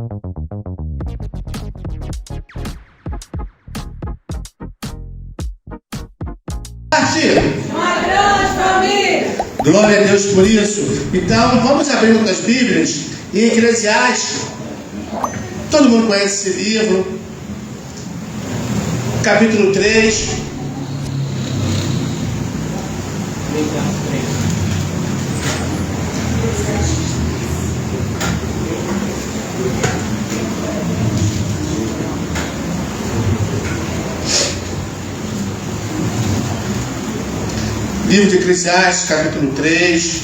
Uma grande família. Glória a Deus por isso. Então, vamos abrir as Bíblias em Eclesiastes. Todo mundo conhece esse livro. Capítulo 3. Livro de Eclesiastes, capítulo 3.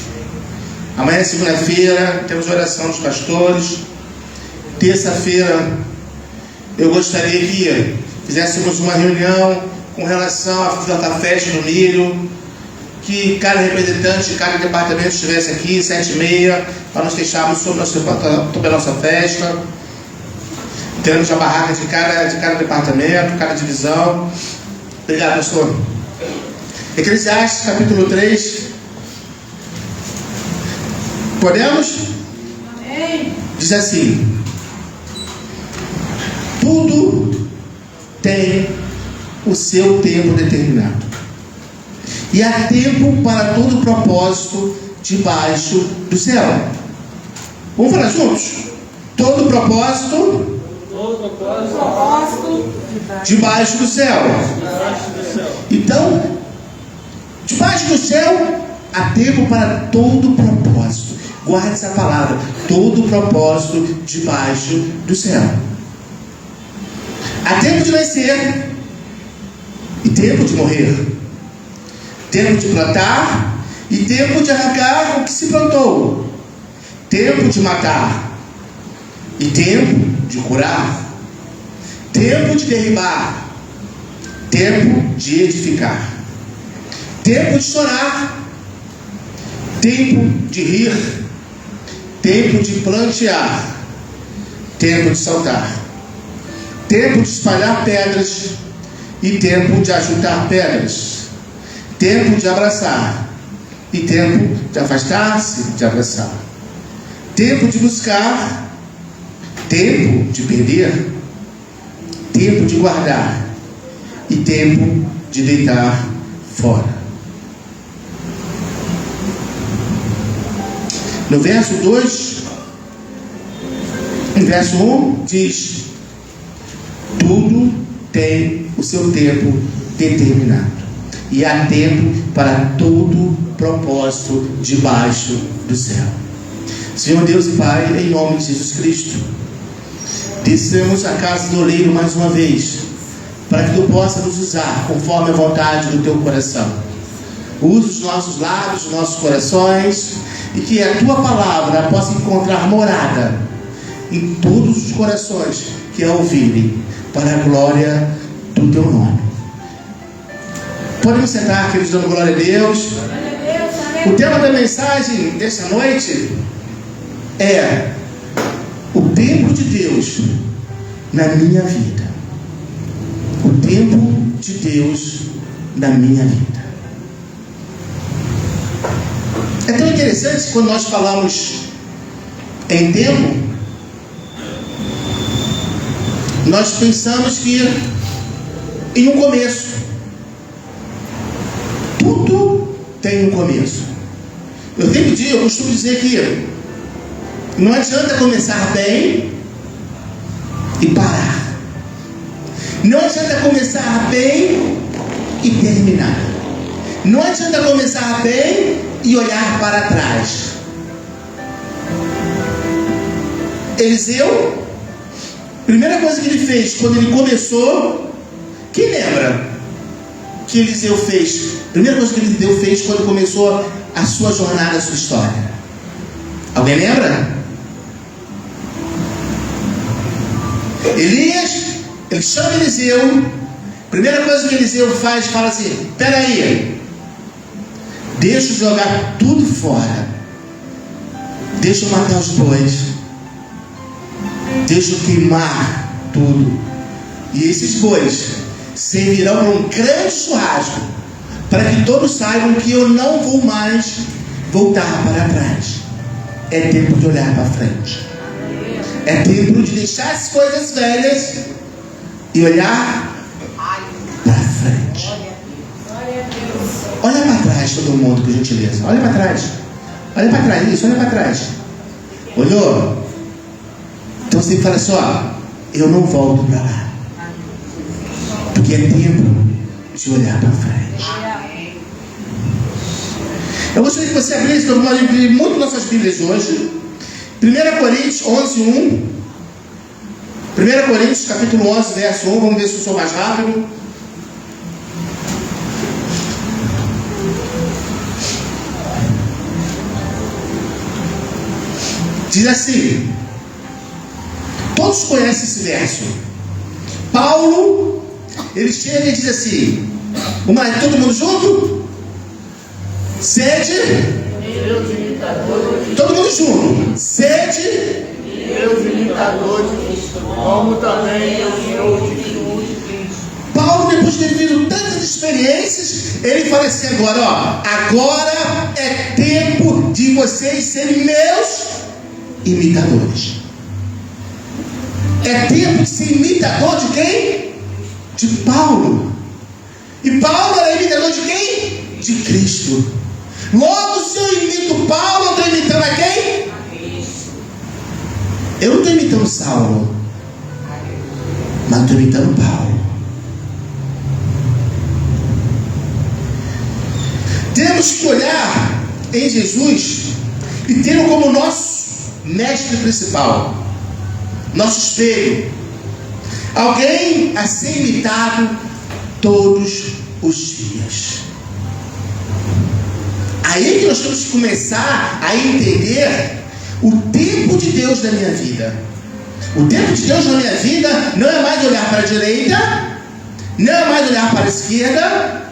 Amanhã é segunda-feira, temos oração dos pastores. Terça-feira, eu gostaria que fizéssemos uma reunião com relação à festa do milho, que cada representante de cada departamento estivesse aqui, 7h30, para nos deixarmos sobre a nossa festa. Teremos a barraca de cada departamento, cada divisão. Obrigado, pastor. Eclesiastes, capítulo 3. Podemos? Amém. Diz assim: tudo tem o seu tempo determinado, e há tempo para todo propósito debaixo do céu. Vamos falar juntos? Todo propósito debaixo do céu. Então, debaixo do céu há tempo para todo propósito. Guarde essa palavra: todo propósito debaixo do céu. Há tempo de nascer e tempo de morrer, tempo de plantar e tempo de arrancar o que se plantou, tempo de matar e tempo de curar, tempo de derribar, tempo de edificar, tempo de chorar, tempo de rir, tempo de plantear, tempo de saltar, tempo de espalhar pedras e tempo de ajuntar pedras, tempo de abraçar e tempo de afastar-se de abraçar, tempo de buscar, tempo de perder, tempo de guardar e tempo de deitar fora. No verso 2, no verso 1, diz: tudo tem o seu tempo determinado, e há tempo para todo propósito debaixo do céu. Senhor Deus e Pai, em nome de Jesus Cristo, descemos a casa do oleiro mais uma vez, para que Tu possa nos usar conforme a vontade do Teu coração. Usa os nossos lábios, os nossos corações, e que a Tua palavra possa encontrar morada em todos os corações que a ouvirem, para a glória do Teu nome. Podemos sentar, queridos, dando glória a Deus. O tema da mensagem desta noite é o tempo de Deus na minha vida. O tempo de Deus na minha vida. É tão interessante quando nós falamos em tempo, nós pensamos que em um começo. Tudo tem um começo. Eu costumo dizer que não adianta começar bem e parar. Não adianta começar bem e terminar. Não adianta começar bem e olhar para trás. Eliseu, primeira coisa que ele fez quando ele começou, quem lembra que Eliseu fez? Primeira coisa que Eliseu fez quando começou a sua jornada, a sua história. Alguém lembra? Elias, ele chama Eliseu. Primeira coisa que Eliseu faz, fala assim: peraí, deixa eu jogar tudo fora, deixa eu matar os bois, deixa eu queimar tudo, e esses bois servirão para um grande churrasco, para que todos saibam que eu não vou mais voltar para trás. É tempo de olhar para frente. É tempo de deixar as coisas velhas e olhar para frente. Olha para trás, todo mundo, por gentileza. Olha para trás. Olha para trás, isso, olha para trás. Olhou? Então você fala assim, ó, eu não volto para lá. Porque é tempo de olhar para frente. Eu gostaria que você abrisse, eu vou abrir muito nossas Bíblias hoje. 1 Coríntios 11, 1. 1 Coríntios capítulo 11, verso 1. Vamos ver se eu sou mais rápido. Diz assim. Todos conhecem esse verso. Paulo, ele chega e diz assim. Todo mundo junto? Sede. Todo mundo junto. Sede. Meus imitadores, como também eu sou de Cristo. Paulo, depois de ter vivido tantas experiências, ele fala assim agora, ó. Agora é tempo de vocês serem meus imitadores. É tempo de ser imitador de quem? De Paulo. E Paulo era imitador de quem? De Cristo. Logo, se eu imito Paulo, eu estou imitando a quem? Eu não estou imitando Saulo, mas estou imitando Paulo. Temos que olhar em Jesus e tê-lo como nosso mestre principal, nosso espelho, alguém a ser imitado todos os dias. Aí que nós temos que começar a entender o tempo de Deus na minha vida. O tempo de Deus na minha vida não é mais olhar para a direita, não é mais olhar para a esquerda,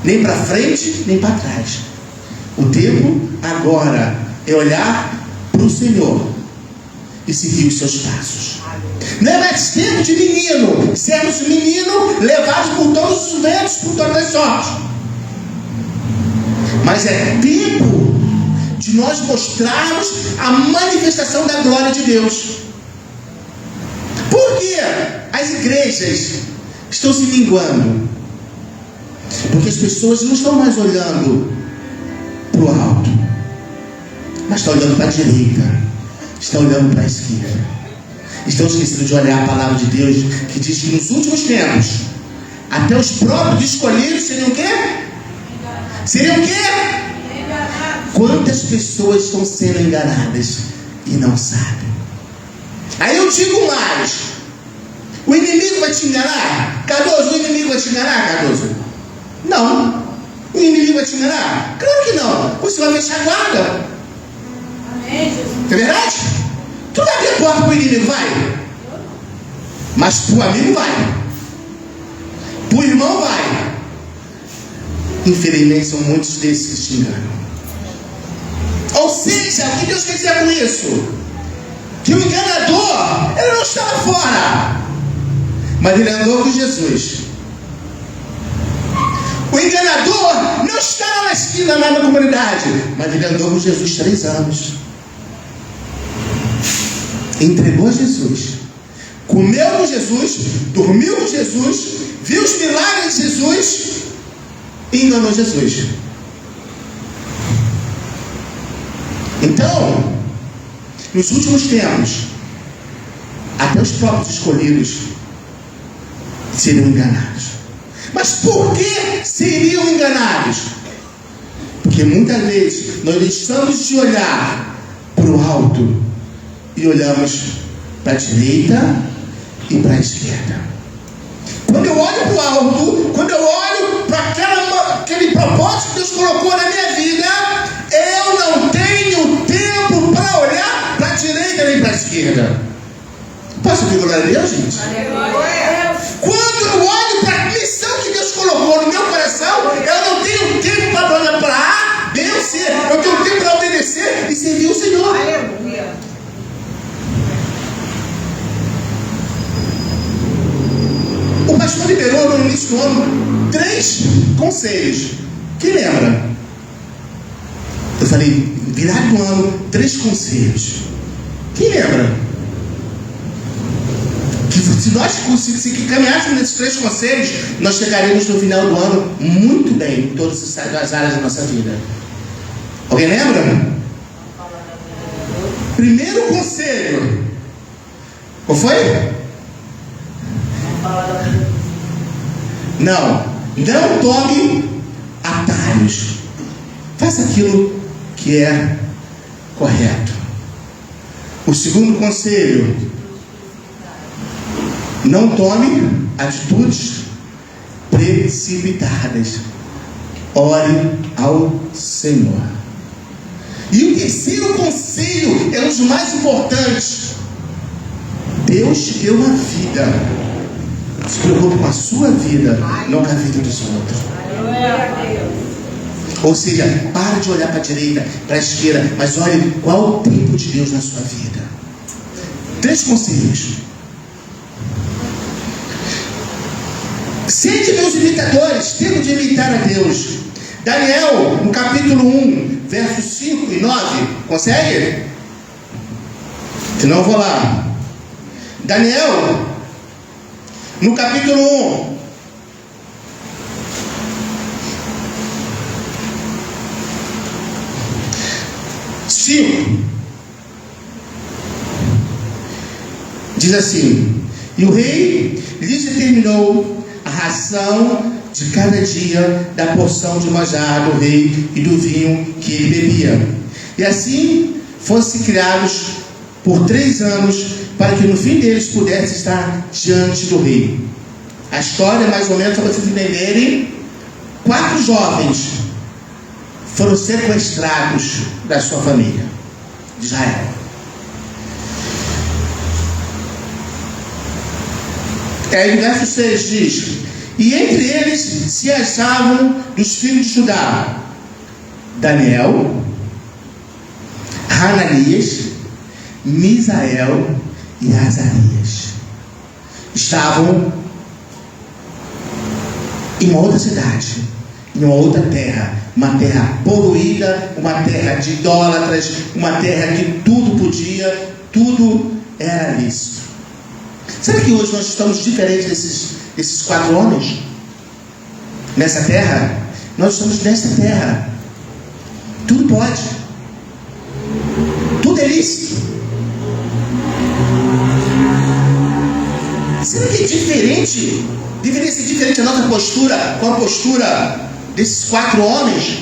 nem para frente, nem para trás. O tempo agora é olhar para o Senhor e seguir os seus passos. Não é mais tempo de menino, sermos menino levados por todos os ventos, por todas as sortes. Mas é tempo de nós mostrarmos a manifestação da glória de Deus. Por que as igrejas estão se minguando? Porque as pessoas não estão mais olhando para o alto, mas estão olhando para a direita, estão olhando para a esquerda, estão esquecendo de olhar a palavra de Deus, que diz que nos últimos tempos até os próprios escolhidos seriam o quê? Seriam o quê? Quantas pessoas estão sendo enganadas e não sabem? Aí eu digo mais: o inimigo vai te enganar? Cardoso, o inimigo vai te enganar, Cardoso? Não. O inimigo vai te enganar? Claro que não. Você vai fechar a guarda. Amém, Jesus. É verdade? Tu vai abrir a porta para o inimigo, vai? Mas para o amigo vai. Para o irmão vai. Infelizmente são muitos desses que te enganam. Ou seja, o que Deus quer dizer com isso? Que o enganador, ele não estava fora, mas ele andou com Jesus. O enganador não estava na esquina lá na comunidade, mas ele andou com Jesus 3 anos. Entregou a Jesus, comeu com Jesus, dormiu com Jesus, viu os milagres de Jesus e enganou Jesus. Então, nos últimos tempos, até os próprios escolhidos seriam enganados. Mas por que seriam enganados? Porque muitas vezes nós deixamos de olhar para o alto e olhamos para a direita e para a esquerda. Quando eu olho para o alto, quando eu olho para aquele propósito que Deus colocou na minha vida, eu não tenho tempo para olhar para a direita nem para a esquerda. Posso ouvir glória a Deus, gente? Quando eu olho para a missão que Deus colocou no meu coração, eu não tenho tempo para olhar para A, B ou C. Eu tenho tempo para obedecer e servir o Senhor. Aleluia. O pastor liberou no início do ano 3 conselhos. Quem lembra? Eu falei, virado do ano, 3 conselhos. Quem lembra? Se caminhássemos nesses 3 conselhos, nós chegaremos no final do ano muito bem em todas as áreas da nossa vida. Alguém lembra? Primeiro conselho. Qual foi? Não tome atalhos. Faça aquilo que é correto. O segundo conselho: não tome atitudes precipitadas. Ore ao Senhor. E o terceiro conselho é um dos mais importantes. Deus te deu uma vida. Se preocupe com a sua vida, não com a vida dos outros. Ou seja, para de olhar para a direita, para a esquerda, mas olhe qual o tempo de Deus na sua vida. 3 conselhos. Sede meus imitadores, temos de imitar a Deus. Daniel, no capítulo 1, versos 5 e 9, consegue? Se não, eu vou lá. Daniel, no capítulo 1, diz assim: e o rei lhes determinou a ração de cada dia da porção de manjar do rei e do vinho que ele bebia. E assim fossem criados por 3 anos, para que no fim deles pudesse estar diante do rei. A história, mais ou menos, para vocês entenderem: 4 jovens foram sequestrados da sua família de Israel. Aí no verso 6 diz: e entre eles se achavam dos filhos de Judá Daniel, Hananias, Misael e Azarias. Estavam em uma outra cidade, em uma outra terra, uma terra poluída, uma terra de idólatras, uma terra que tudo podia, tudo era lícito. Será que hoje nós estamos diferentes desses 4 homens? Nessa terra? Nós estamos nessa terra. Tudo pode. Tudo é lícito. Será que é diferente? Deveria ser diferente a nossa postura com a postura desses 4 homens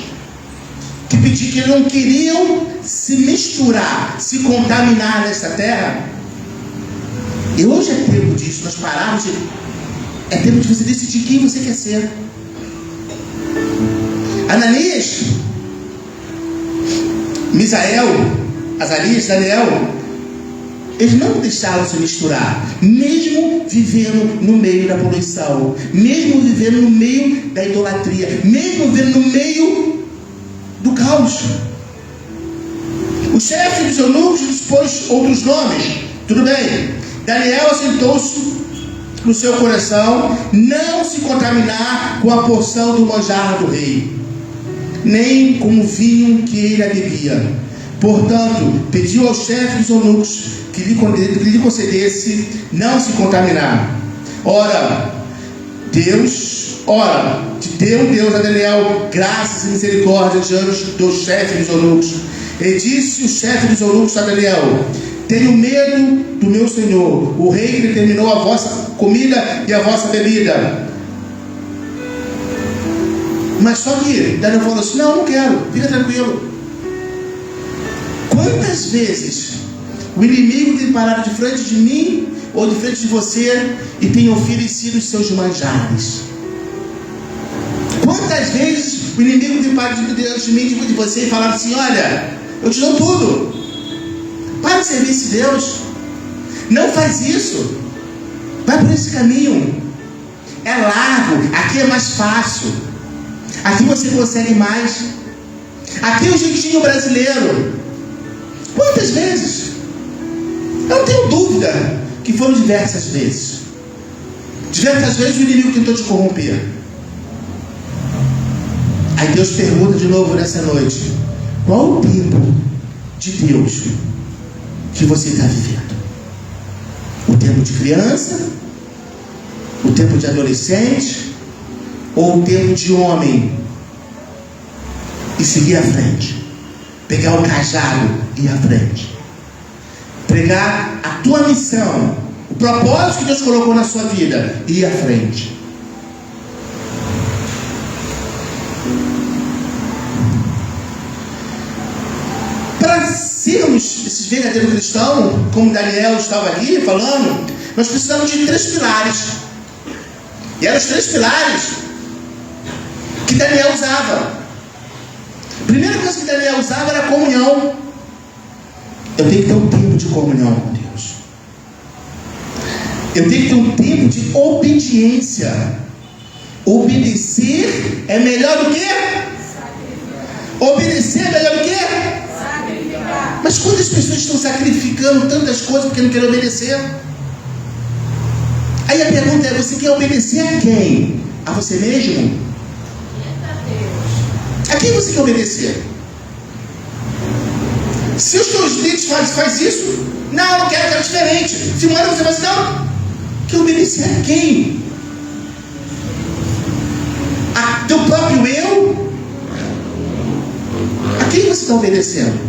que não queriam se misturar, se contaminar nessa terra? E hoje é tempo disso, nós pararmos de... É tempo de você decidir quem você quer ser. Ananias, Misael, Azarias, Daniel, eles não deixaram se misturar, mesmo vivendo no meio da poluição, mesmo vivendo no meio da idolatria, mesmo vivendo no meio do caos. O chefe dos eunucos expôs outros nomes, tudo bem. Daniel assentou-se no seu coração não se contaminar com a porção do manjar do rei, nem com o vinho que ele bebia. Portanto, pediu ao chefe dos eunucos que lhe concedesse não se contaminar. Ora, Deus deu a Daniel graças e misericórdia diante do chefe dos eunucos. E disse o chefe dos eunucos a Daniel: tenho medo do meu senhor, o rei, que determinou a vossa comida e a vossa bebida. Mas só que Daniel falou assim: não quero, fica tranquilo. Quantas vezes o inimigo tem parado de frente de mim ou de frente de você e tem oferecido os seus manjares? Quantas vezes o inimigo tem parado diante de mim e de você e falado assim: olha, eu te dou tudo, para de servir esse Deus, não faz isso, vai por esse caminho, é largo, aqui é mais fácil, aqui você consegue mais, aqui é o jeitinho brasileiro. Quantas vezes? Eu não tenho dúvida que foram diversas vezes. Diversas vezes o inimigo tentou te corromper. Aí Deus pergunta de novo nessa noite: qual o tempo de Deus que você está vivendo? O tempo de criança O tempo de adolescente ou o tempo de homem e seguir à frente? Pegar o cajado e ir à frente. Pregar a tua missão, o propósito que Deus colocou na sua vida e ir à frente. Para sermos esses verdadeiros cristãos, como Daniel estava aqui falando, nós precisamos de 3 pilares. E eram os 3 pilares que Daniel usava. A primeira coisa que Daniel usava era a comunhão. Eu tenho que ter um tempo de comunhão com Deus. Eu tenho que ter um tempo de obediência. Obedecer é melhor do que? Obedecer é melhor do que? Sacrificar. Mas quantas pessoas estão sacrificando tantas coisas porque não querem obedecer? Aí a pergunta é: você quer obedecer a quem? A você mesmo? A quem você quer obedecer? Se os teus líderes faz isso, não, eu quero diferente. Se manda você faz, não, quer obedecer a quem? A teu próprio eu? A quem você está obedecendo?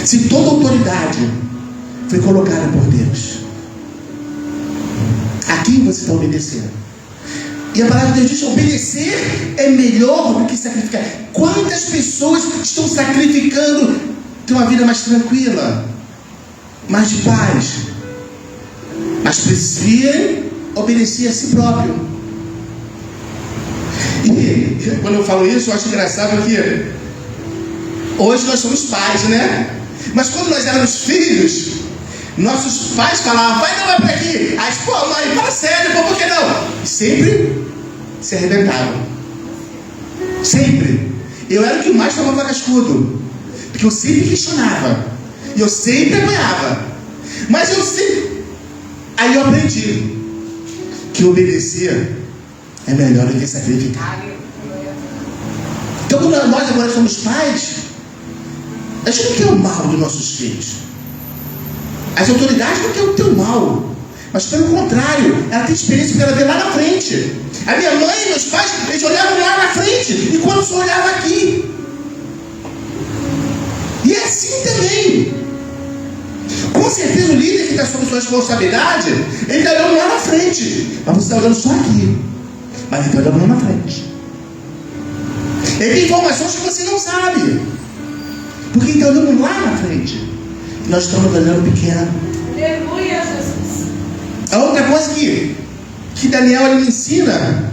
Se toda autoridade foi colocada por Deus, a quem você está obedecendo? E a palavra de Deus diz: obedecer é melhor do que sacrificar. Quantas pessoas estão sacrificando ter uma vida mais tranquila, mais de paz, mas preferem obedecer a si próprio? E quando eu falo isso, eu acho engraçado que hoje nós somos pais, né? Mas quando nós éramos filhos, nossos pais falavam: vai, não, vai para aqui. Aí, pô, mãe, fala sério, pô, por que não? E sempre se arrebentavam. Sempre. Eu era o que mais tomava cascudo, porque eu sempre questionava, e eu sempre apanhava. Mas eu sempre... Aí eu aprendi que obedecer é melhor do que sacrificar. Então, quando nós agora somos pais, a gente não quer o mal dos nossos filhos. As autoridades não querem o teu mal, mas pelo contrário, ela tem experiência porque ela vê lá na frente. A minha mãe e meus pais, eles olhavam lá na frente, enquanto eu só olhava aqui. E é assim também. Com certeza o líder que está sob sua responsabilidade, ele está olhando lá na frente, mas você está olhando só aqui. Mas ele está olhando lá na frente. Ele tem informações que você não sabe, porque ele está olhando lá na frente. Nós estamos olhando pequeno. Aleluia, Jesus. A outra coisa que Daniel ele me ensina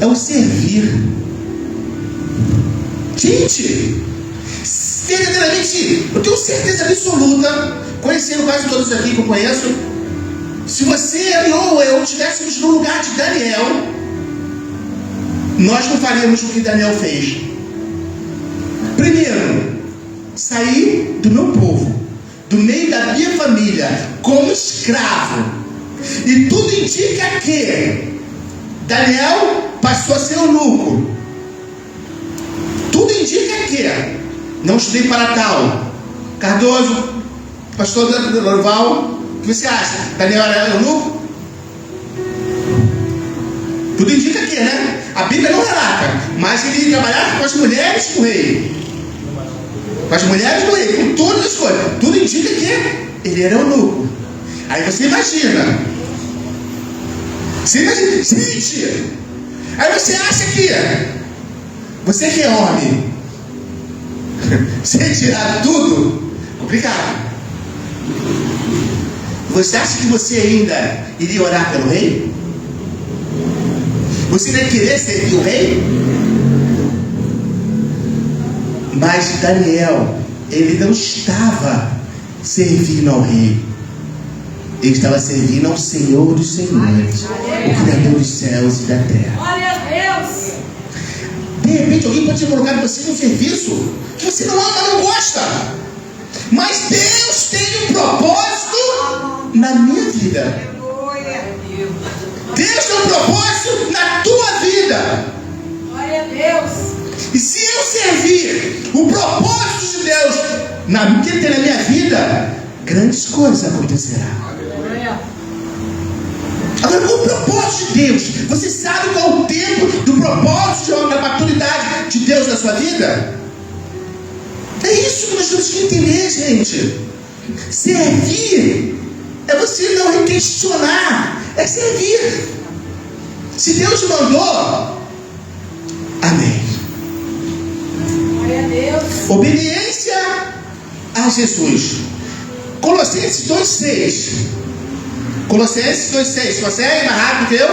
é o servir. Gente, verdadeiramente, eu tenho certeza absoluta, conhecendo quase todos aqui que eu conheço, se você ou eu estivéssemos no lugar de Daniel, nós não faríamos o que Daniel fez. Primeiro, sair do meu povo, do meio da minha família, como escravo. E tudo indica que Daniel passou a ser eunuco. Tudo indica que não estudei para tal. Cardoso, pastor Lorval, o que você acha? Daniel era eunuco? Tudo indica que, né? A Bíblia não relata, mas ele trabalhava com as mulheres do rei. Com as mulheres do rei, com todas as coisas. Tudo indica que ele era eunuco. Aí você imagina. Seguinte. Aí você acha que você que é homem, você tirar tudo, complicado. Você acha que você ainda iria orar pelo rei? Você ainda querer servir o rei? Mas Daniel, ele não estava servindo ao rei. Ele estava servindo ao Senhor dos Senhores, o Criador dos céus e da terra. Glória a Deus. De repente alguém pode ter colocado você num serviço que você não ama, não gosta. Mas Deus tem um propósito na minha vida. Deus tem um propósito na tua vida. Glória a Deus. E se eu servir o propósito de Deus que tem na minha vida, grandes coisas acontecerão. Agora, qual o propósito de Deus? Você sabe qual é o tempo do propósito, da maturidade de Deus na sua vida? É isso que nós temos que entender, gente. Servir é você não questionar, é servir. Se Deus mandou, amém. Glória a Deus. Obediência a Jesus. Colossenses 2,6. Colossenses 2,6. Consegue mais rápido que eu?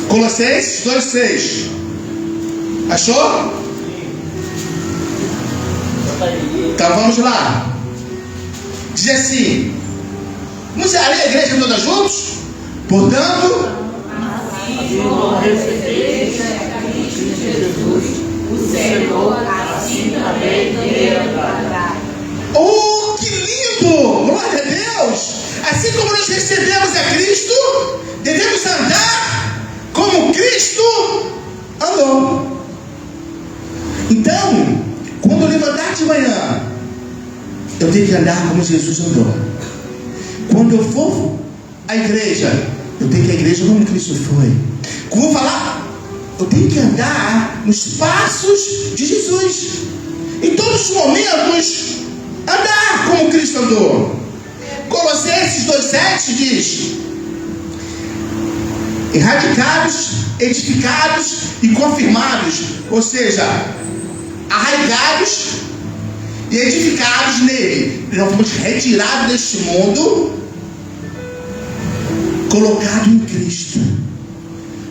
Colossenses 2,6. Achou? Então vamos lá. Diz assim: vamos ler a igreja toda juntos? Portanto, assim como recebeis a Cristo Jesus, o Senhor, assim também devem andar. oh, que lindo! Glória a Deus! Assim como nós recebemos a Cristo, devemos andar como Cristo andou. Então, quando eu levantar de manhã, eu tenho que andar como Jesus andou. Quando eu for à igreja, eu tenho que ir à igreja como Cristo foi. Quando eu falar, eu tenho que andar nos passos de Jesus. Em todos os momentos, andar como Cristo andou. Colossenses 2,7 diz: erradicados, edificados e confirmados, ou seja, arraigados e edificados nele. Nós fomos retirados deste mundo, colocados em Cristo.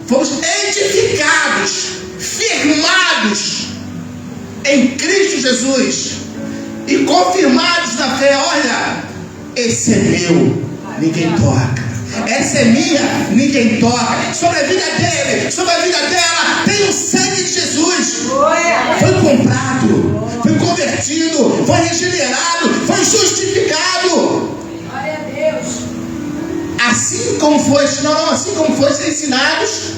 Fomos edificados, firmados em Cristo Jesus e confirmados na fé. Olha, esse é meu, ninguém toca. Essa é minha, ninguém toca. Sobre a vida dele, sobre a vida dela, tem o sangue de Jesus. Foi comprado, foi convertido, foi regenerado, foi justificado. Glória a Deus. Assim como foi, assim como foi ensinados,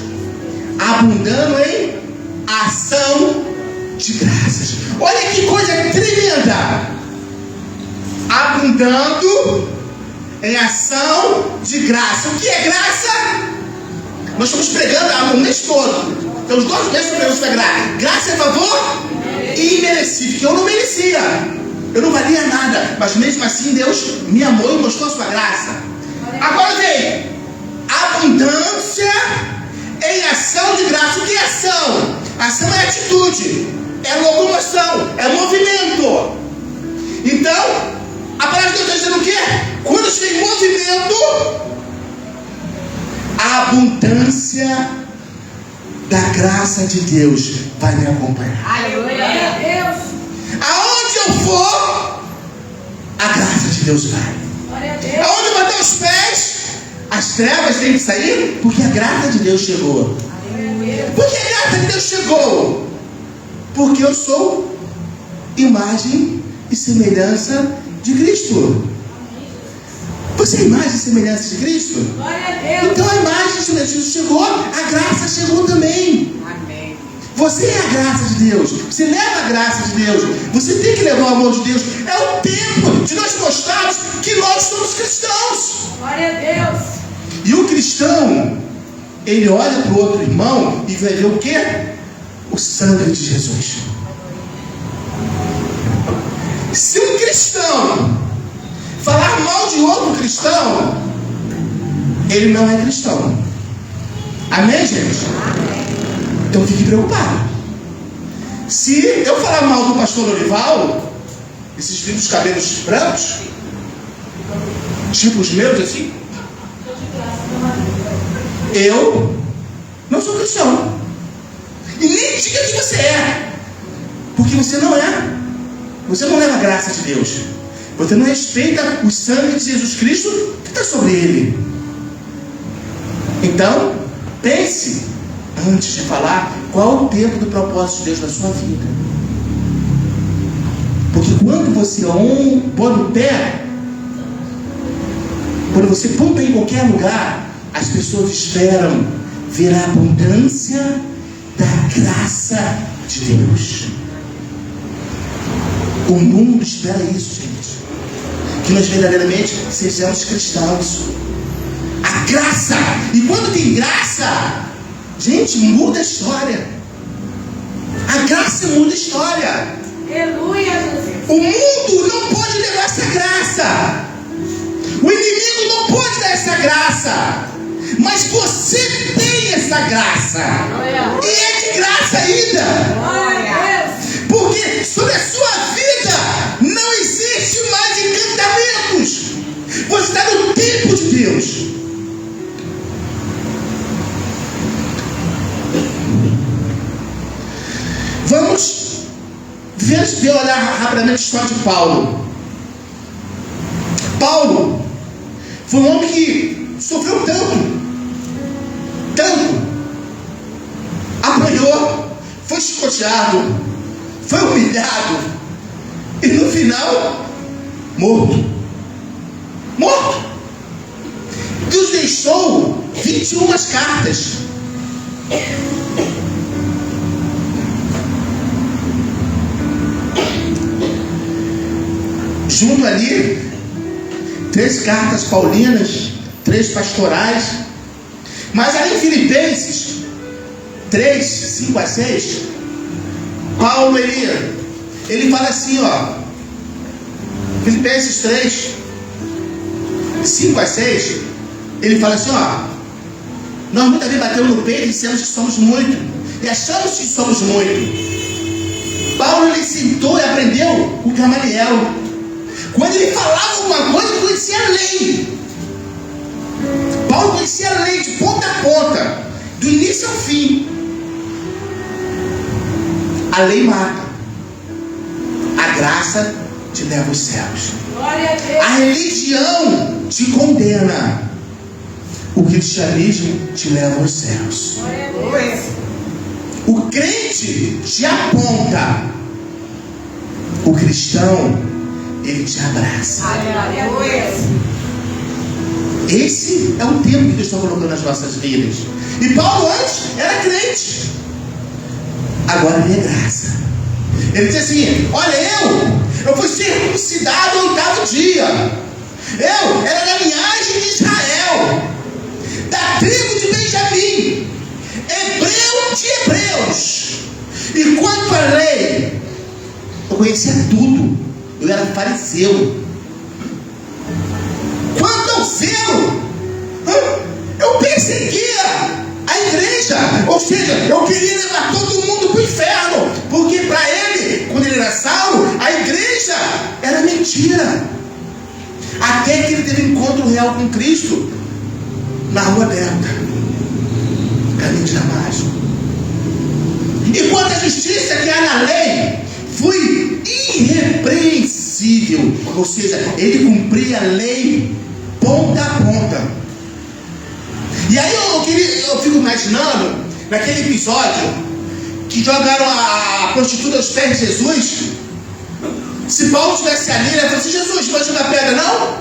abundando em ação de graças. Olha que coisa tremenda. Abundando em ação de graça. O que é graça? Nós estamos pregando o mês todo. Então os 2 meses pregamos para graça. Graça é favor imerecido, que eu não merecia. Eu não valia nada, mas mesmo assim Deus me amou e mostrou a sua graça. Agora vem abundância em ação de graça. O que é ação? Ação é atitude, é locomoção, é movimento. Então, a palavra de Deus está dizendo o quê? Quando estiver em movimento, a abundância da graça de Deus vai me acompanhar. Glória a Deus. Aonde eu for, a graça de Deus vai. Glória a Deus. Aonde eu bater os pés, as trevas têm que sair, porque a graça de Deus chegou. Por que a graça de Deus chegou? Porque eu sou imagem e semelhança de Cristo. Você é imagem e semelhança de Cristo? Glória a Deus. Então a imagem e semelhança de Jesus chegou, a graça chegou também. Amém. Você é a graça de Deus, você leva a graça de Deus, você tem que levar o amor de Deus. É o tempo de nós mostrarmos que nós somos cristãos. Glória a Deus. E o cristão, ele olha para o outro irmão e vai ver o quê? O sangue de Jesus. Se um cristão falar mal de outro cristão, ele não é cristão. Amém, gente? Então fique preocupado. Se eu falar mal do pastor Lorival, esses lindos cabelos brancos, tipo os meus assim, eu não sou cristão. E nem diga que você é, porque você não é. Você não leva a graça de Deus. Você não respeita o sangue de Jesus Cristo que está sobre ele. Então, pense antes de falar qual o tempo do propósito de Deus na sua vida. Porque quando você põe o pé, quando você põe o pé em qualquer lugar, as pessoas esperam ver a abundância da graça de Deus. O mundo espera isso, gente. que nós verdadeiramente sejamos cristãos. A graça, e quando tem graça, gente, muda a história. A graça muda a história. Aleluia, Jesus. O mundo não pode levar essa graça. O inimigo não pode dar essa graça. Mas você tem essa graça. E é de graça ainda. Glória a Deus. Porque sobre a sua vida não existe mais encantamentos. Você está no tempo de Deus. Vamos olhar rapidamente a história de Paulo. Paulo foi um homem que sofreu tanto, apanhou, foi chicoteado, foi humilhado e no final morto. Deus deixou 21 cartas. Junto ali, 3 cartas paulinas, 3 pastorais. Mas ali em Filipenses 3, 5 a 6, Paulo ele fala assim, ó, Filipenses 3, 5 a 6, ele fala assim, ó, nós muitas vezes batemos no peito e dissemos que somos muito, e achamos que somos muito. Paulo ele sentou e aprendeu com Gamaliel. Quando ele falava alguma coisa, ele conhecia a lei. Paulo conhecia a lei de ponta a ponta, do início ao fim. A lei mata, a graça te leva aos céus. Glória a Deus. A religião te condena, o cristianismo te leva aos céus. Glória a Deus. O crente te aponta, o cristão ele te abraça. Aleluia. Esse é o tempo que Deus está colocando nas nossas vidas. E Paulo antes era crente, agora ele é graça. Ele diz assim, olha, eu fui circuncidado ao 8º dia. Eu era da linhagem de Israel, da tribo de Benjamim, hebreu de hebreus. E quanto à lei, eu conhecia tudo. Eu era fariseu. Quanto ao zelo, eu perseguia a igreja. Ou seja, eu queria levar todo mundo para o inferno. Porque para ele, quando ele era Saulo, a igreja era mentira. Até que ele teve um encontro real com Cristo na rua Delta, caminho de Damasco. E quanto à justiça que há na lei, fui irrepreensível. Ou seja, ele cumpria a lei ponta a ponta. E aí eu fico imaginando naquele episódio que jogaram a prostituta aos pés de Jesus. Se Paulo estivesse ali, ele falou assim, Jesus, vai jogar pedra? Não,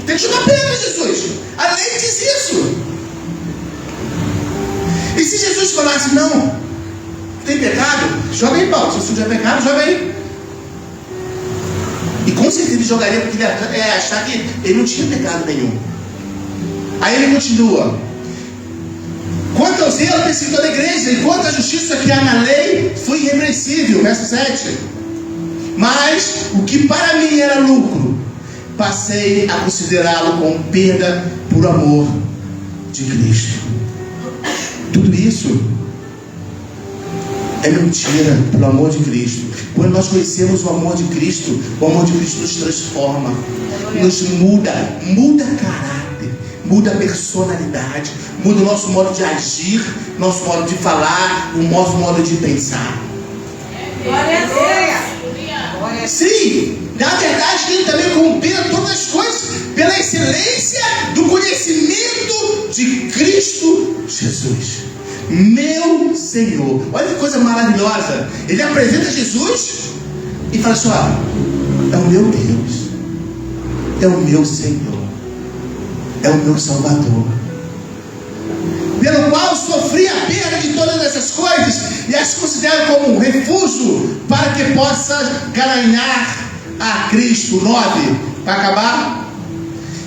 tem que jogar pedra, Jesus. A lei diz isso. E se Jesus falasse, não, tem pecado? Joga aí, Paulo. Se você tiver pecado, joga aí. E com certeza ele jogaria, porque ele ia achar que ele não tinha pecado nenhum. Aí ele continua. Quanto ao zelo perseguidor da igreja, e quanto à justiça que há na lei, fui irrepreensível. Verso 7. Mas o que para mim era lucro, passei a considerá-lo como perda por amor de Cristo. Tudo isso é mentira pelo amor de Cristo. Quando nós conhecemos o amor de Cristo nos transforma, nos muda caráter, muda a personalidade, muda o nosso modo de agir, nosso modo de falar, o nosso modo de pensar. Glória a Deus. Sim, na verdade ele também compreende todas as coisas pela excelência do conhecimento de Cristo Jesus, meu Senhor. Olha que coisa maravilhosa. Ele apresenta Jesus e fala assim, ó, é o meu Deus, é o meu Senhor, é o meu Salvador, pelo qual sofri a perda de todas essas coisas e as considero como um refúgio, para que possa ganhar a Cristo. 9, para acabar.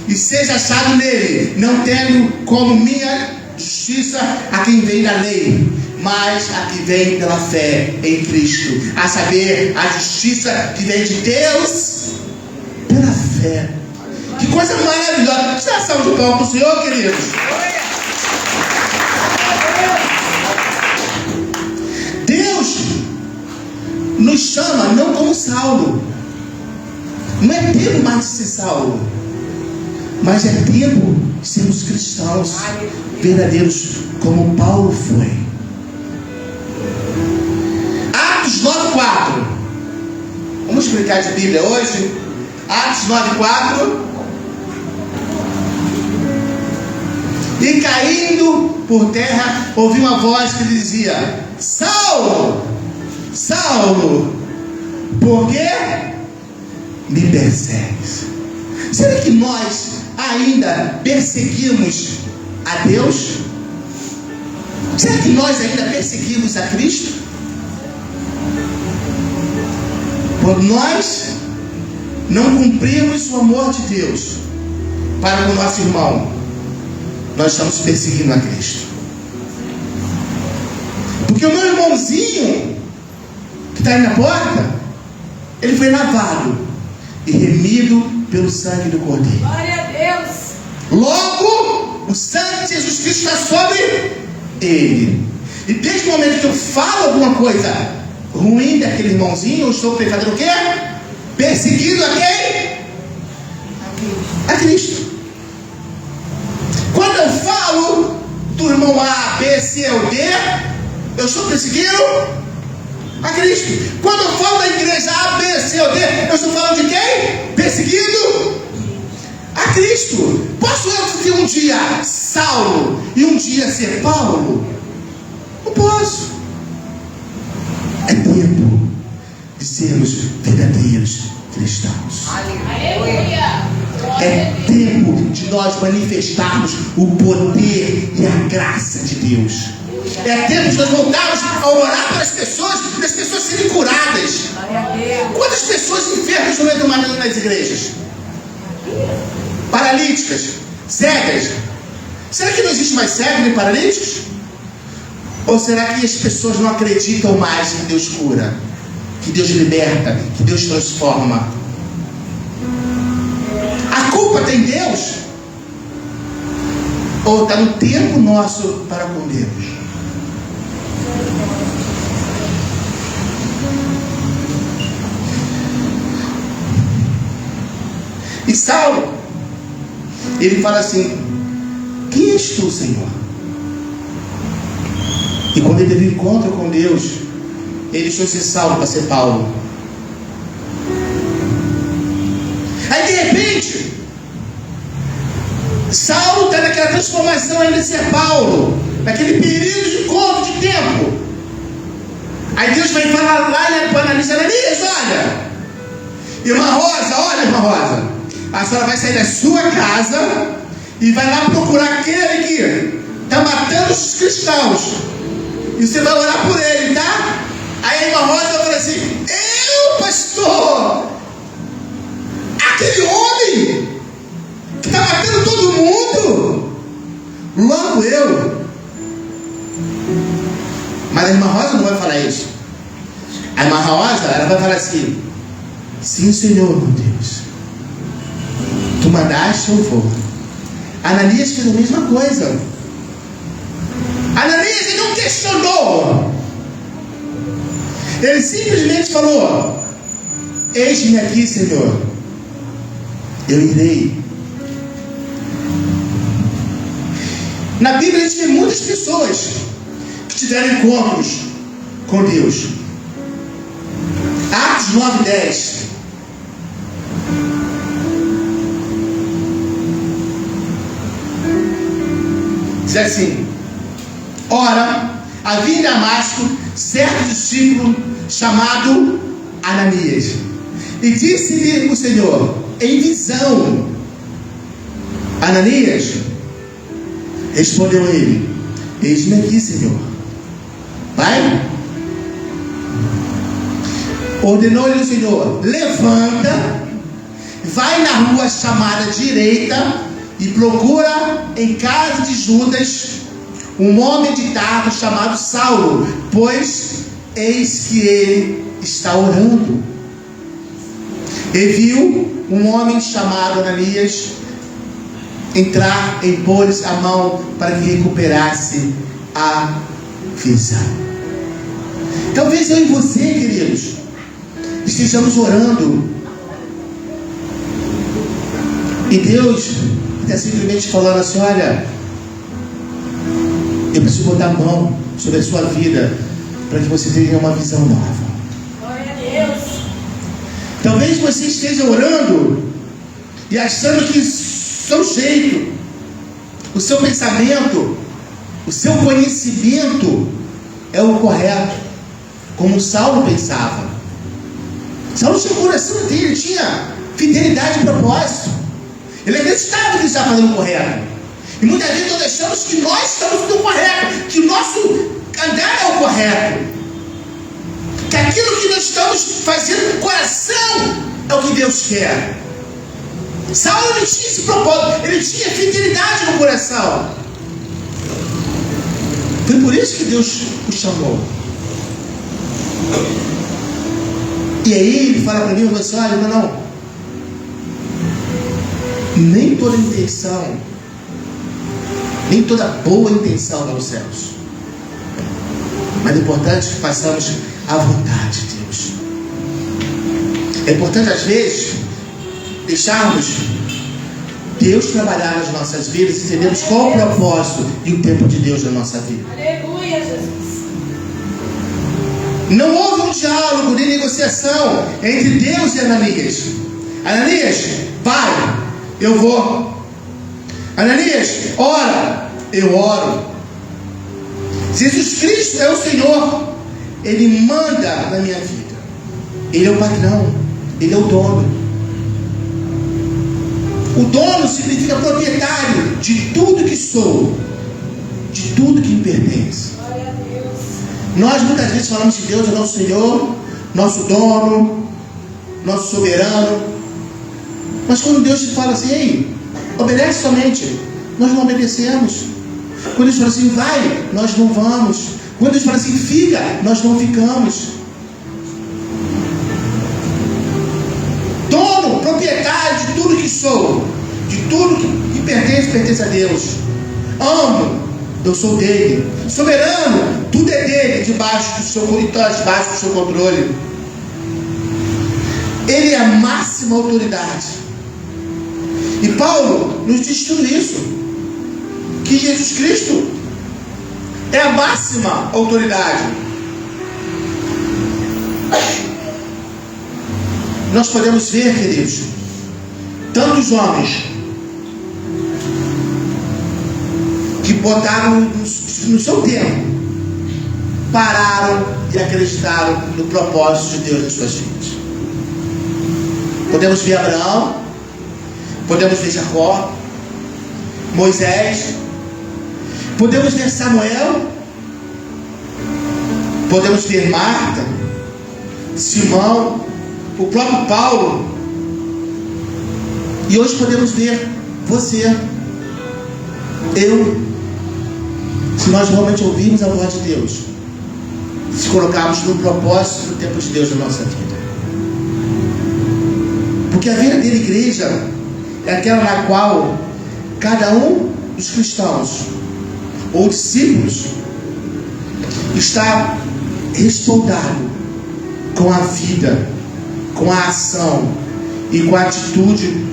E seja achado nele, não tendo como minha justiça a quem vem da lei, mas a que vem pela fé em Cristo, a saber, a justiça que vem de Deus pela fé. Que coisa maravilhosa. Você dá salve de palmas para o Senhor, queridos? Deus nos chama não como Saulo. Não é tempo mais de ser Saulo, mas é tempo de sermos cristãos verdadeiros, como Paulo foi. Atos 9:4. Vamos explicar de Bíblia hoje. Atos 9:4. E caindo por terra, ouvi uma voz que dizia: Saulo, Saulo, por que me persegues? Será que nós ainda perseguimos a Deus? Será que nós ainda perseguimos a Cristo? Por nós não cumprimos o amor de Deus para com o nosso irmão, nós estamos perseguindo a Cristo. Porque o meu irmãozinho que está aí na porta, ele foi lavado e remido pelo sangue do Cordeiro. Glória a Deus. Logo, o sangue de Jesus Cristo está sobre ele. E desde o momento que eu falo alguma coisa ruim daquele irmãozinho, eu estou fazendo o quê? Perseguindo a quem? A Cristo. Quando eu falo do irmão A, B, C ou D, eu estou perseguindo a Cristo. Quando eu falo da igreja A, B, C ou D, eu estou falando de quem? Perseguindo a Cristo. Posso eu ser um dia Saulo e um dia ser Paulo? Não posso. É tempo de sermos verdadeiros cristãos. Aleluia. É tempo de nós manifestarmos o poder e a graça de Deus. É tempo de nós voltarmos a orar para as pessoas serem curadas. Quantas pessoas enfermas não entram mais nas igrejas? Paralíticas, cegas. Será que não existe mais cegos nem paralíticos? Ou será que as pessoas não acreditam mais que Deus cura, que Deus liberta, que Deus transforma? A culpa tem Deus? Ou está no tempo nosso para com Deus? E Saulo, ele fala assim: quem és tu, Senhor? E quando ele teve um encontro com Deus, ele deixou de ser Saulo para ser Paulo. Aí de repente, Saulo está naquela transformação ainda de ser Paulo, naquele período de encontro de tempo. Aí Deus vai falar lá para Ananias: Ananias, olha, irmã Rosa, olha, irmã Rosa, a senhora vai sair da sua casa e vai lá procurar aquele que está matando os cristãos, e você vai orar por ele, tá? Aí a irmã Rosa fala assim: eu, pastor, aquele homem que está matando todo mundo, logo eu. Mas a irmã Rosa não vai falar isso. A irmã Rosa, ela vai falar assim: sim, Senhor, meu Deus, tu mandaste, eu vou. Ananias fez a mesma coisa. Ananias, ele não questionou, ele simplesmente falou: eis-me aqui, Senhor, eu irei. Na Bíblia a gente vê muitas pessoas que tiveram encontros com Deus. Atos 9:10. Diz assim: ora, havia em Damasco certo discípulo chamado Ananias, e disse-lhe o Senhor em visão: Ananias. Respondeu ele: eis-me aqui, Senhor. Vai. Ordenou-lhe o Senhor: levanta, vai na rua chamada direita e procura em casa de Judas um homem de Tarso chamado Saulo, pois eis que ele está orando. E viu um homem chamado Ananias entrar e pôr-lhes a mão para que recuperasse a visão. Talvez eu e você, queridos, estejamos orando e Deus está simplesmente falando assim: olha, eu preciso botar a mão sobre a sua vida para que você tenha uma visão nova. Glória a Deus. Talvez você esteja orando e achando que o seu jeito, o seu pensamento, o seu conhecimento é o correto, como Saulo pensava. Saulo tinha o coração dele, ele tinha fidelidade e propósito. Ele acreditava que ele estava fazendo o correto. E muitas vezes nós achamos que nós estamos no correto, que o nosso andar é o correto, que aquilo que nós estamos fazendo no coração é o que Deus quer. Saulo, ele tinha esse propósito, ele tinha fidelidade no coração. Foi por isso que Deus o chamou. E aí ele fala para mim, assim: olha, não, nem toda intenção, nem toda boa intenção vai aos céus, mas é importante que façamos a vontade de Deus. É importante às vezes deixarmos Deus trabalhar nas nossas vidas e entendermos qual o propósito e o tempo de Deus na nossa vida. Aleluia, Jesus. Não houve um diálogo nem negociação entre Deus e Ananias. Ananias, vai, eu vou. Ananias, ora, eu oro. Jesus Cristo é o Senhor. Ele manda na minha vida. Ele é o patrão. Ele é o dono. O dono significa proprietário de tudo que sou, de tudo que me pertence. Glória a Deus. Nós muitas vezes falamos que Deus é nosso Senhor, nosso dono, nosso soberano. Mas quando Deus te fala assim: ei, obedece somente, nós não obedecemos. Quando Deus fala assim: vai, nós não vamos. Quando Deus fala assim: fica, nós não ficamos. Dono, proprietário de tudo que sou, de tudo que pertence a Deus. Amo, eu sou dele. Soberano, tudo é dele, debaixo do seu controle. Ele é a máxima autoridade. E Paulo nos diz tudo isso, que Jesus Cristo é a máxima autoridade. Nós podemos ver, queridos, tantos homens que botaram no seu tempo, pararam e acreditaram no propósito de Deus nas suas vidas. Podemos ver Abraão, podemos ver Jacó, Moisés, podemos ver Samuel, podemos ver Marta, Simão, o próprio Paulo, e hoje podemos ver você, eu, se nós realmente ouvirmos a voz de Deus, se colocarmos no propósito do tempo de Deus na nossa vida. Porque a verdadeira igreja é aquela na qual cada um dos cristãos ou discípulos está respaldado com a vida, com a ação e com a atitude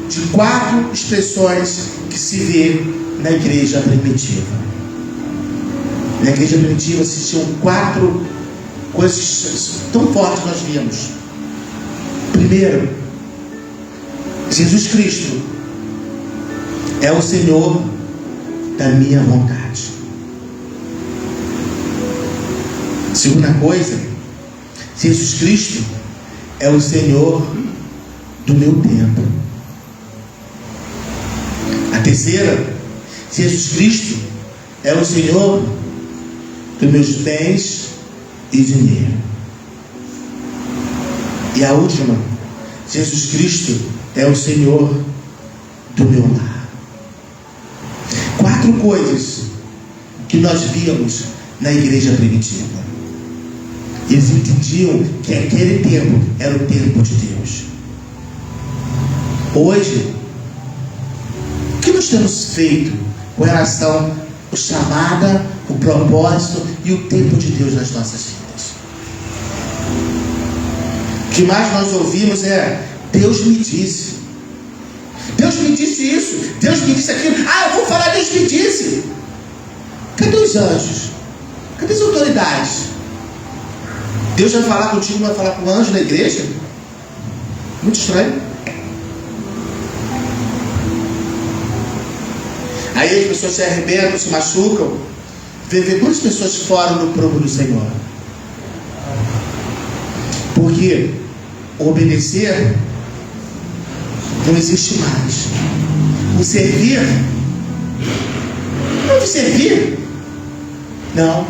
de 4 expressões que se vê na igreja primitiva. Na igreja primitiva existiam 4 coisas tão fortes que nós vimos. Primeiro, Jesus Cristo é o Senhor da minha vontade. Segunda coisa, Jesus Cristo é o Senhor do meu tempo. A terceira, Jesus Cristo é o Senhor dos meus bens e dinheiro. E a última, Jesus Cristo é o Senhor do meu lar. 4 coisas que nós víamos na igreja primitiva. Eles entendiam que aquele tempo era o tempo de Deus. Hoje, o que nós temos feito com relação ao chamada, o propósito e o tempo de Deus nas nossas vidas? O que mais nós ouvimos é: Deus me disse. Deus me disse isso, Deus me disse aquilo. Ah, eu vou falar, Deus me disse. Cadê os anjos? Cadê as autoridades? Deus vai falar contigo, vai falar com o anjo na igreja? Muito estranho. Aí as pessoas se arrebentam, se machucam. Vê quantas pessoas fora do prumo do Senhor. Porque obedecer não existe mais. O servir, não servir, não.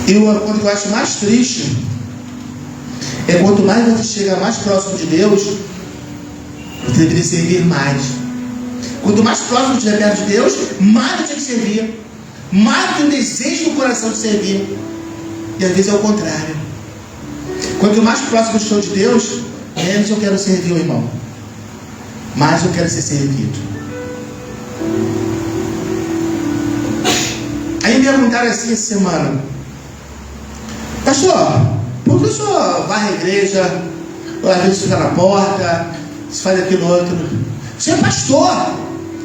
E quando eu acho mais triste é quanto mais você chega mais próximo de Deus, você deveria servir mais. Quanto mais próximo você estiver perto de Deus, mais você tem que servir, mais tem o desejo no coração de servir. E às vezes é o contrário. Quanto mais próximo eu estou de Deus, menos eu quero servir o irmão, mais eu quero ser servido. Aí me perguntaram assim essa semana: pastor, por que o senhor varre a igreja, ou às vezes fica na porta, se faz aquilo outro? O senhor é pastor,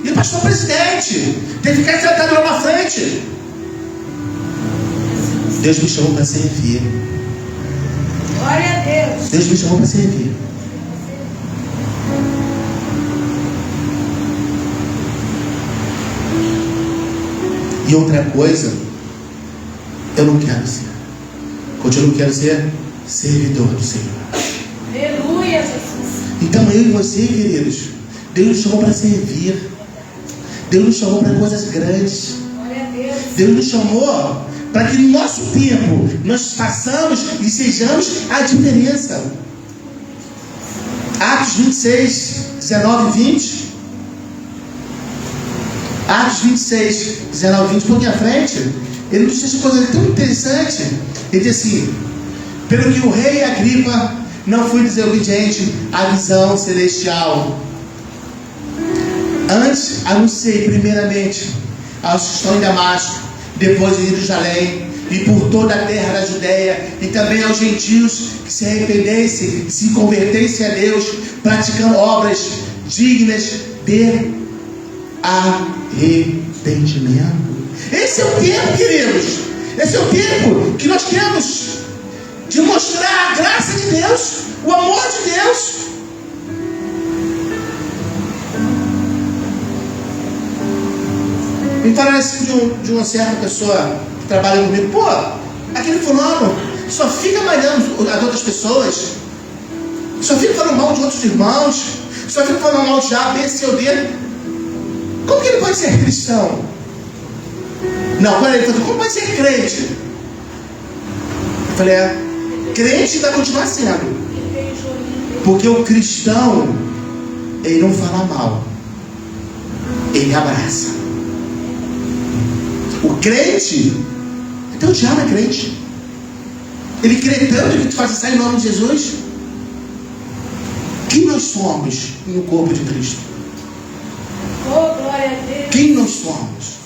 e o pastor presidente, tem que ficar sentado lá na frente. Deus me chamou para servir. Glória a Deus. Deus me chamou para servir. E outra coisa, eu não quero ser. Continuo quero ser servidor do Senhor. Aleluia, Jesus. Então eu e você, queridos, Deus nos chamou para servir. Deus nos chamou para coisas grandes. Glória a Deus. Deus nos chamou para que no nosso tempo nós façamos e sejamos a diferença. Atos 26, 19 e 20. Atos 26, 19 e 20, um pouquinho à frente, ele nos diz uma coisa tão interessante. Ele diz assim: pelo que o rei Agripa não foi desobediente à visão celestial, antes anunciei primeiramente aos que estão em Damasco, depois em Jerusalém e por toda a terra da Judéia, e também aos gentios que se arrependessem, se convertessem a Deus, praticando obras dignas de arrependimento. Esse é o tempo, queridos. Esse é o tempo que nós temos de mostrar a graça de Deus, o amor de Deus. Me falaram assim de uma certa pessoa que trabalha comigo: pô, aquele fulano só fica malhando as outras pessoas, só fica falando mal de outros irmãos, só fica falando mal de A, B, C ou D. Como que ele pode ser cristão? Não, quando ele falou: como pode ser crente? Eu falei: crente vai continuar sendo, porque o cristão, ele não fala mal, ele abraça. O crente, até o diabo é crente, ele crê tanto que tu faz sair em nome de Jesus. Quem nós somos no corpo de Cristo? Oh, glória a Deus. Quem nós somos?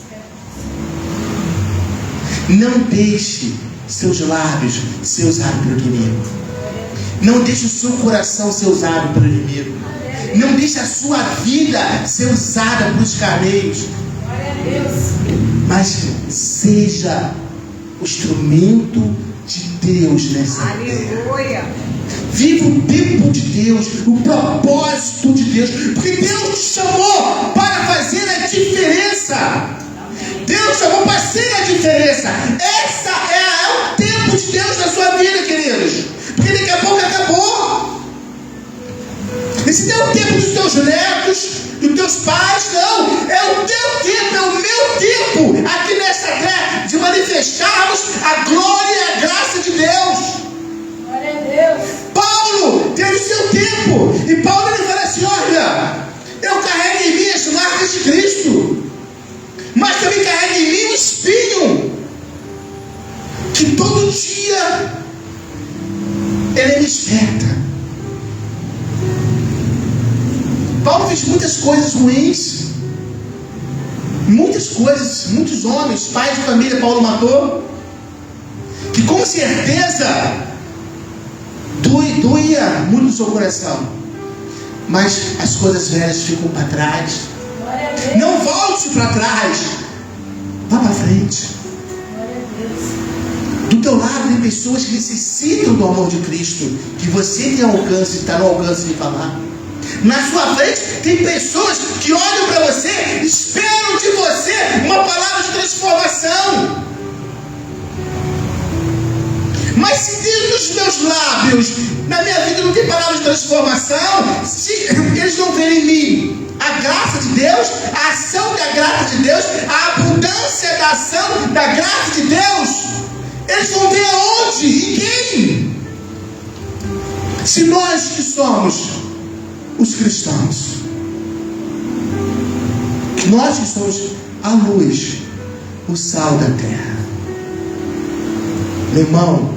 Não deixe seus lábios ser usados pelo inimigo. Não deixe o seu coração ser usado pelo inimigo. Não deixe a sua vida ser usada por escarneios. Glória a Deus. Mas seja o instrumento de Deus nessa terra. Aleluia. Viva o tempo de Deus, o propósito de Deus, porque Deus te chamou para fazer a diferença. Deus chamou para ser a diferença. Esse é o tempo de Deus na sua vida, queridos, porque daqui a pouco acabou. Esse é o tempo dos teus netos, dos teus pais, não. É o teu tempo, é o meu tempo aqui nessa terra de manifestarmos a glória e a graça de Deus. Glória a Deus. Paulo teve o seu tempo. E Paulo ele fala assim: olha, eu carrego em mim as marcas de Cristo, mas também carrego em mim um espinho que todo dia ele me espeta. Paulo fez muitas coisas ruins, muitas coisas, muitos homens, pais de família Paulo matou, que com certeza doía muito no seu coração. Mas as coisas velhas ficam para trás. Glória a Deus. Não volte para trás, vá para frente. Glória a Deus. Do teu lado tem pessoas que necessitam do amor de Cristo, que você tem alcance, está no alcance de falar. Na sua frente tem pessoas que olham para você, esperam de você uma palavra de transformação. Mas se dentro dos meus lábios, na minha vida não tem palavra de transformação, se eles não verem em mim a graça de Deus, a ação da graça de Deus, a abundância da ação da graça de Deus, eles vão ver aonde? Em quem? Se nós que somos os cristãos, nós que somos a luz, o sal da terra. Meu irmão,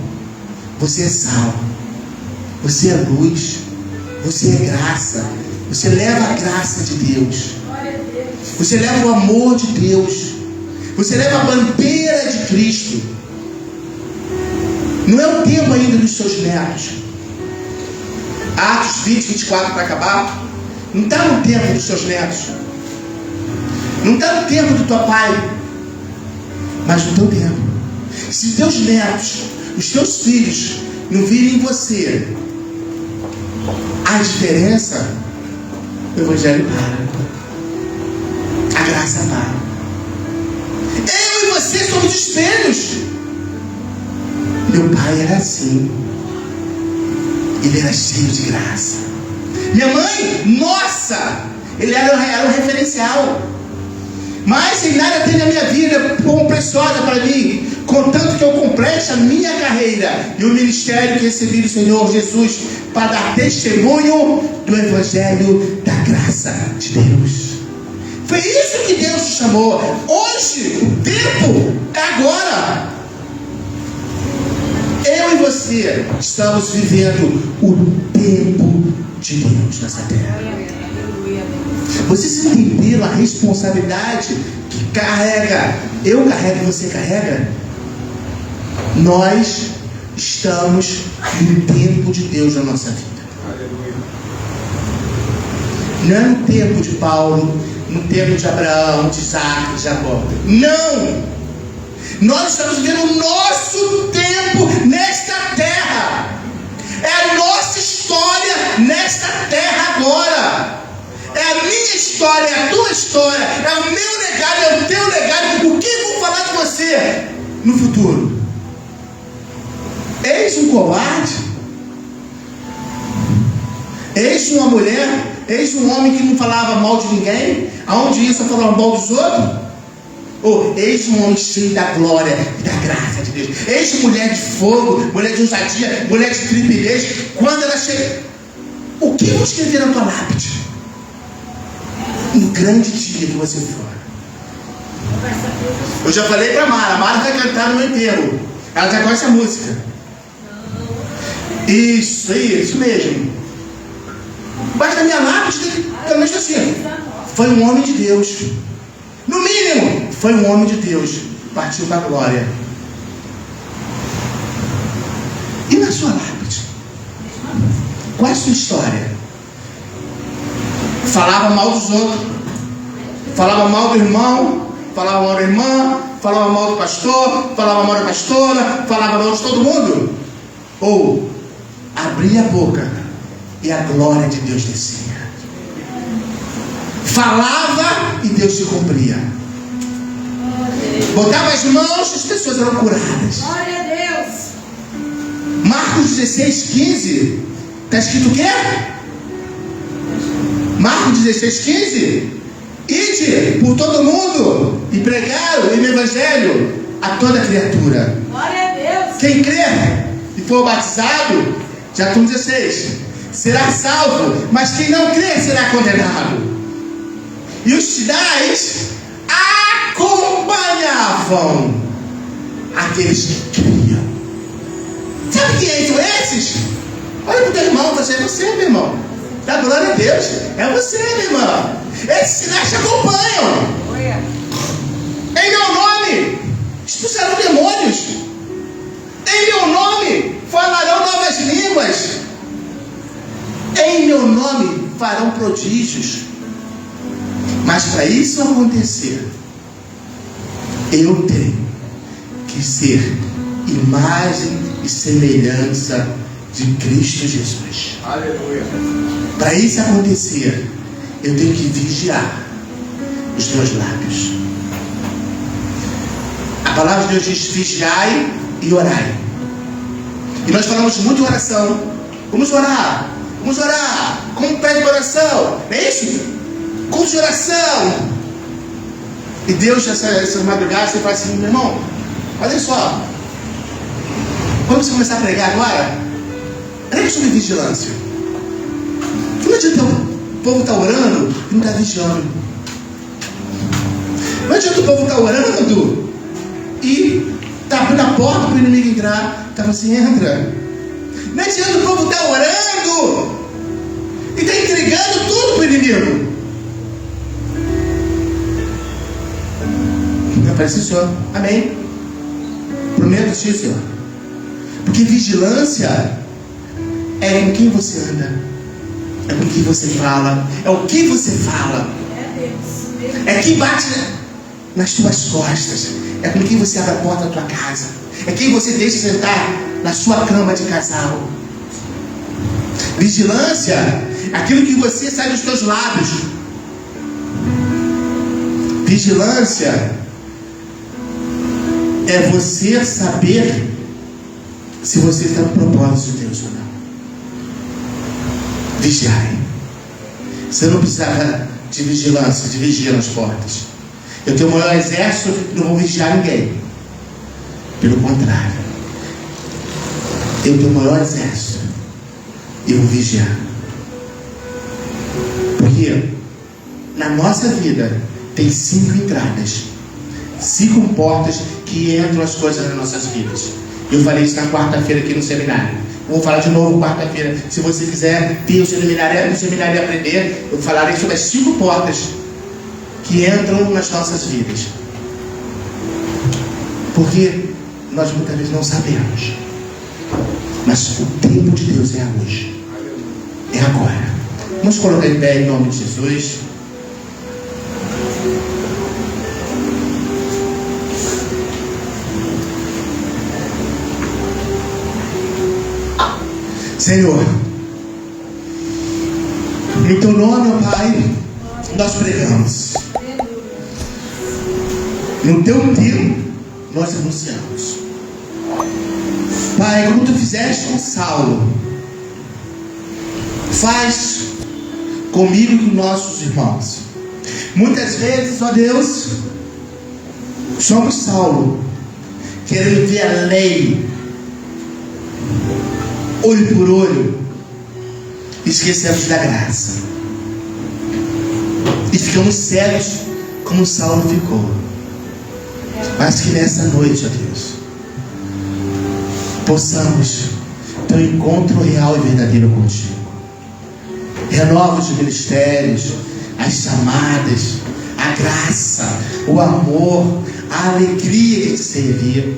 você é sal, você é luz, você é graça, você leva a graça de Deus, Glória a Deus. você leva o amor de Deus, você leva a bandeira de Cristo. Não é o tempo ainda dos seus netos. Atos 20, 24 para acabar. Não está no tempo dos seus netos, não está no tempo do teu pai, mas no teu tempo. Se teus netos, os teus filhos não virem em você a diferença, o evangelho para, a graça para. Eu e você somos espelhos. Meu pai era assim, ele era cheio de graça. Minha mãe, nossa, ele era um referencial. Mas em nada tem na minha vida como preciosa para mim, contanto que eu complete a minha carreira e o ministério que recebi do Senhor Jesus para dar testemunho do Evangelho da graça de Deus. Foi isso que Deus te chamou. Hoje, o tempo é agora. Eu e você estamos vivendo o tempo de Deus nessa terra. Vocês entenderam a responsabilidade que eu carrego e você carrega? Nós estamos no tempo de Deus na nossa vida. Não é no tempo de Paulo, no tempo de Abraão, de Isaac, de Jacó. Não! Nós estamos vivendo o nosso tempo nesta terra. É a nossa história nesta terra agora. É a minha história, é a tua história, é o meu legado, é o teu legado. O que eu vou falar de você no futuro? Eis um covarde, eis uma mulher, eis um homem que não falava mal de ninguém, aonde ia só falava mal dos outros? Ou eis um homem cheio da glória e da graça de Deus? Eis mulher de fogo, mulher de ousadia, mulher de trepidez. Quando ela chega, o que eu vou escrever na tua lápide? No grande dia que você for. Eu já falei para a Mara vai cantar no meu enterro. Ela já conhece a música. Isso mesmo. Mas na minha lápide também está assim: foi um homem de Deus. No mínimo, foi um homem de Deus. Partiu para a glória. E na sua lápide? Qual é a sua história? Falava mal dos outros, falava mal do irmão, falava mal da irmã, falava mal do pastor, falava mal da pastora, falava mal de todo mundo? Ou abria a boca e a glória de Deus descia? Falava e Deus se cumpria. Botava as mãos e as pessoas eram curadas. Glória a Deus. Marcos 16, 15, está escrito o quê? Marcos 16:15. Ide por todo mundo e pregai o evangelho a toda criatura. Glória a Deus. Quem crer e for batizado, já estão 16, será salvo, mas quem não crer será condenado. E os sinais acompanhavam aqueles que criam. Sabe quem são esses? Olha para o teu irmão, é você, meu irmão. Dá glória a Deus, é você, meu irmão. Esses sinais te acompanham. Em meu nome expulsarão demônios. Em meu nome falarão novas línguas. Em meu nome farão prodígios. Mas para isso acontecer, eu tenho que ser imagem e semelhança de Cristo Jesus. Aleluia. Para isso acontecer, eu tenho que vigiar os meus lábios. A palavra de Deus diz: vigiai e orai. E nós falamos muito em oração. Vamos orar. Vamos orar. Como pede oração? Não é isso? Curso de oração. E Deus, essa madrugada, você fala assim: meu irmão, olha só. Quando você começar a pregar agora, prega sobre vigilância. Não adianta o povo estar orando e não estar vigiando. Não adianta o povo estar orando e está abrindo a porta para o inimigo entrar. Está assim: entra. Não adianta o povo estar orando e está entregando tudo para o inimigo. Parece o Senhor. Amém. Prometo te, Senhor. Porque vigilância é com quem você anda, é com quem você fala, é o que você fala, é quem bate nas tuas costas, é com quem você abre a porta da tua casa, é quem você deixa sentar na sua cama de casal. Vigilância é aquilo que você sai dos teus lábios. Vigilância é você saber se você está no propósito de Deus ou não. Vigiai. Você não precisa de vigilância, de vigia nas portas. Eu tenho o maior exército e não vou vigiar ninguém. Pelo contrário, eu tenho o maior exército e vou vigiar. Porque na nossa vida tem 5 entradas, 5 portas que entram as coisas nas nossas vidas. Eu falei isso na quarta-feira aqui no seminário. Vou falar de novo quarta-feira. Se você quiser vir ao seminário e aprender, eu falarei sobre as 5 portas que entram nas nossas vidas. Porque nós muitas vezes não sabemos. Mas o tempo de Deus é hoje. É agora. Vamos colocar em pé em nome de Jesus. Senhor, em teu nome, ó Pai, nós pregamos. No teu tempo, nós anunciamos. Pai, como tu fizeste com Saulo, faz comigo e com nossos irmãos. Muitas vezes, ó Deus, somos Saulo, querendo ver a lei olho por olho, esquecemos da graça e ficamos cegos como Saulo ficou. Mas que nessa noite, ó Deus, possamos ter um encontro real e verdadeiro contigo. Renova os ministérios, as chamadas, a graça, o amor, a alegria de te servir.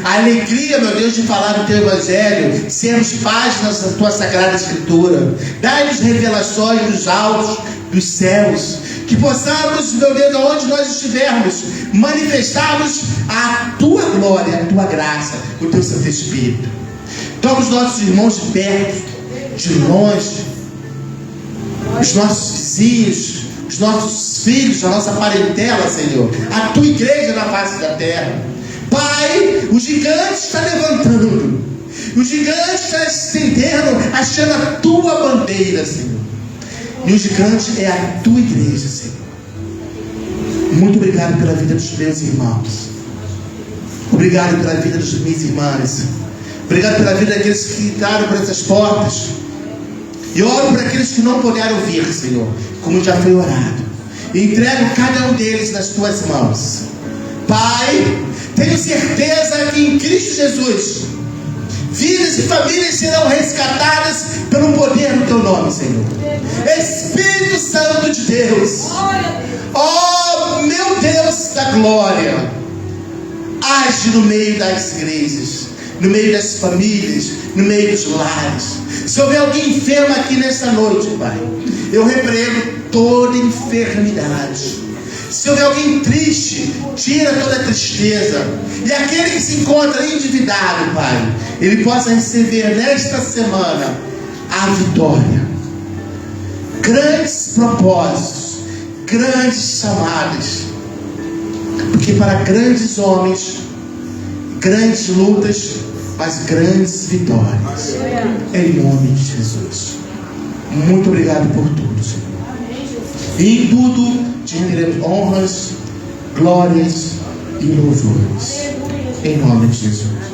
A alegria, meu Deus, de falar do teu evangelho, sermos páginas da tua sagrada escritura. Dai-nos revelações dos altos, dos céus, que possamos, meu Deus, aonde nós estivermos, manifestarmos a tua glória, a tua graça, o teu Santo Espírito. Toma os nossos irmãos de perto, de longe, os nossos vizinhos, os nossos filhos, a nossa parentela, Senhor, a tua igreja na face da terra. Pai, o gigante está levantando, o gigante está estendendo, achando a tua bandeira, Senhor. E o gigante é a tua igreja, Senhor. Muito obrigado pela vida dos meus irmãos. Obrigado pela vida das minhas irmãs. Obrigado pela vida daqueles que entraram por essas portas. E oro por aqueles que não puderam vir, Senhor, como já foi orado. E entrego cada um deles nas tuas mãos. Pai, tenho certeza que em Cristo Jesus, vidas e famílias serão resgatadas pelo poder do teu nome, Senhor. Espírito Santo de Deus, ó meu Deus da glória, age no meio das igrejas, no meio das famílias, no meio dos lares. Se houver alguém enfermo aqui nesta noite, Pai, eu repreendo toda enfermidade. Se houver alguém triste, tira toda a tristeza. E aquele que se encontra endividado, Pai, ele possa receber nesta semana a vitória. Grandes propósitos, grandes chamadas. Porque para grandes homens, grandes lutas, mas grandes vitórias. Em nome de Jesus. Muito obrigado por tudo, Senhor. E em tudo te renderemos honras, glórias e louvores. Em nome de Jesus.